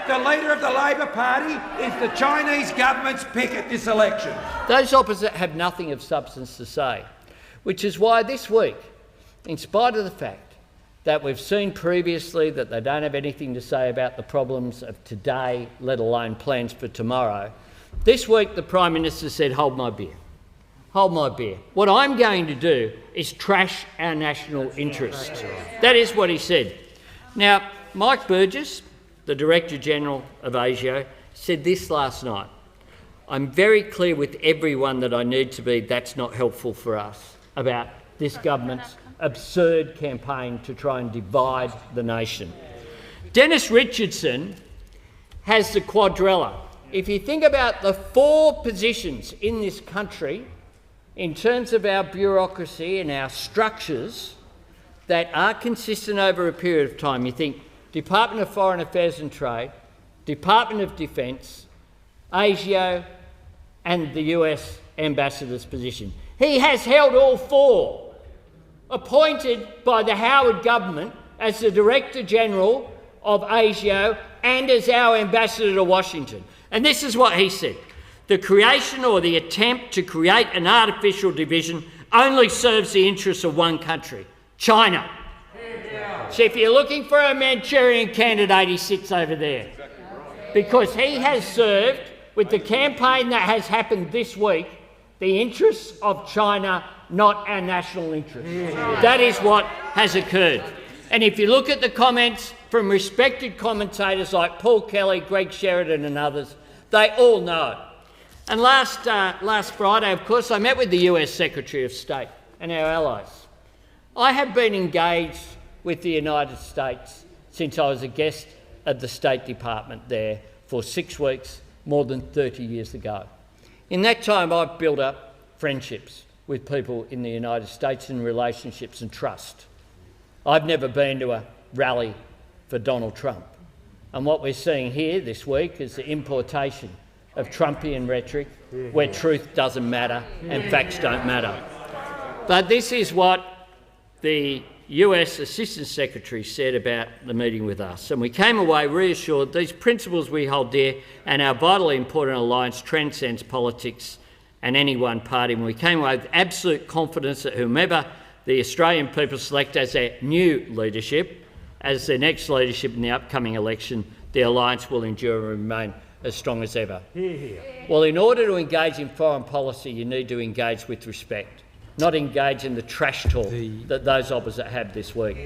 the leader of the Labor Party is the Chinese government's pick at this election. Those opposite have nothing of substance to say, which is why this week, in spite of the fact that we've seen previously that they don't have anything to say about the problems of today, let alone plans for tomorrow, this week the Prime Minister said, hold my beer. Hold my beer. What I'm going to do is trash our national interest. That is what he said. Now, Mike Burgess, the Director-General of ASIO, said this last night. I'm very clear with everyone that I need to be, that's not helpful for us, about this government's absurd campaign to try and divide the nation. Dennis Richardson has the quadrella. If you think about the 4 positions in this country, in terms of our bureaucracy and our structures that are consistent over a period of time, you think Department of Foreign Affairs and Trade, Department of Defence, ASIO and the US Ambassador's position. He has held all 4, appointed by the Howard government as the Director-General of ASIO and as our Ambassador to Washington. And this is what he said. The creation or the attempt to create an artificial division only serves the interests of one country, China. So if you're looking for a Manchurian candidate, he sits over there. Because he has served, with the campaign that has happened this week, the interests of China, not our national interests. That is what has occurred. And if you look at the comments from respected commentators like Paul Kelly, Greg Sheridan and others, they all know. And last Friday, of course, I met with the US Secretary of State and our allies. I have been engaged with the United States since I was a guest at the State Department there for 6 weeks, more than 30 years ago. In that time, I've built up friendships with people in the United States and relationships and trust. I've never been to a rally for Donald Trump. And what we're seeing here this week is the importation of Trumpian rhetoric where truth doesn't matter and facts don't matter. But this is what the US Assistant Secretary said about the meeting with us. And we came away reassured these principles we hold dear and our vitally important alliance transcends politics and any one party. And we came away with absolute confidence that whomever the Australian people select as their new leadership, as their next leadership in the upcoming election, the alliance will endure and remain as strong as ever. Well, in order to engage in foreign policy, you need to engage with respect, not engage in the trash talk that those opposite have this week.